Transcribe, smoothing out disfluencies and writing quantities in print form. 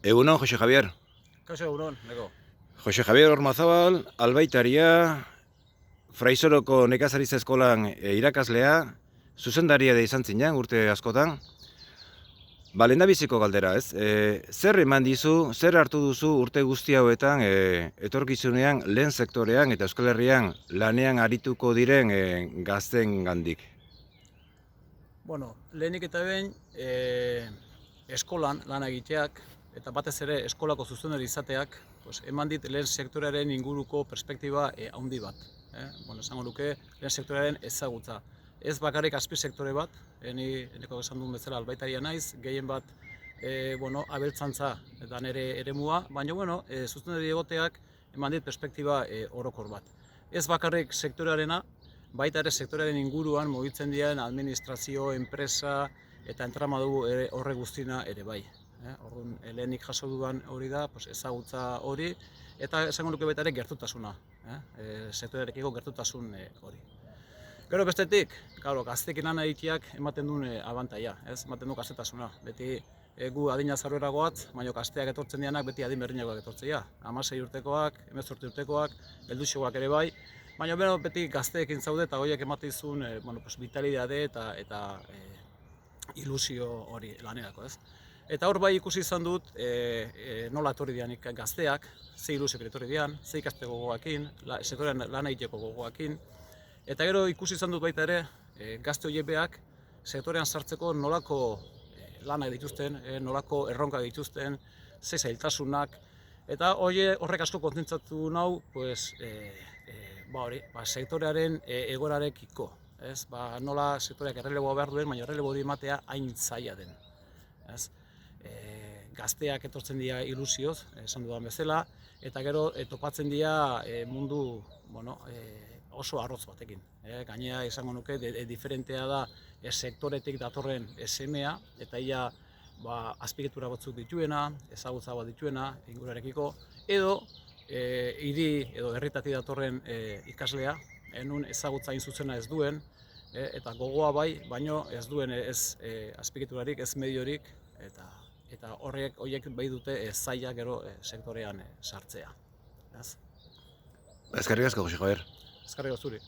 Egunon, Jose Javier. Kaixo egunon, nego. Jose Javier Ormazabal, albaitaria, Fraizoroko nekazaritza eskolan irakaslea, zuzendaria da izan zinean urte askotan. Lehendabiziko galdera, ez? Zer eman dizu, zer hartu duzu urte guzti hauetan etorkizunean lehen sektorean eta Euskal Herrian lanean arituko diren gazten gandik? Bueno, lehenik eta behin eskolan lan egiteak eta batez ere eskolako zuzendari izateak eman dit lehen sektorearen inguruko perspektiba handi bat. Esango nuke lehen sektorearen ezagutza. Ez bakarrik azpi sektore bat, eneko esan duen bezala albaitaria naiz, gehien bat abeltzantza eta nire eremua, baina zuzendari egoteak eman dit perspektiba orokor bat. Ez bakarrik sektorearena, baita ere sektorearen inguruan mugitzen diren administrazio, enpresa eta entramadu horre guztina ere bai. Orduan, lehenik jaso dudan hori da, ezagutza hori, eta esango nuke baita ere gertutasuna, sektorearekiko gertutasun hori. Gero bestetik, gazteekin lan egiteak ematen duen abantaia, ematen du gaztetasuna. Beti gu adina zarruera goatz, baina gazteak etortzen dianak beti adin berdinagoak etortzea. 16 urtekoak, 18 urtekoak, helduxoak ere bai, baina beti gazteekin zaude eta horiek ematen zuen vitalidade eta ilusio hori lanerako. Eta hor bai ikusi izan dut nola etorri dianik gazteak, ze ilusiok etorri dian, ze ikaste gogoakin, sektorean lan egiteko gogoakin. Eta gero ikusi izan dut baita ere gazte horiepeak sektorean sartzeko nolako lanak dituzten, nolako erronka dituzten, ze zailtasunak. Eta horrek asko kontzentratu nau sektorearen egoerarekiko. Nola sektoreak erreleboa behar duen, baina errelebo hori ematea hain zaila den. Gazteak etortzen dira ilusioz, esan dudan bezala, eta gero topatzen dira mundu oso arrotz batekin. Gainera izango nuke, diferentea da sektoretik datorren semea, eta ia azpiegitura batzuk dituena, ezagutza bat dituena, ingurarekiko, edo hiri edo herritatik datorren ikaslea, nun ezagutza hain zuzena ez duen, eta gogoa bai, baino ez duen ez azpiegiturarik, ez mediorik, eta horiek bai dute zaila gero sektorean sartzea. Eskerrik asko, Jose Javier. Eskerrik asko zuri.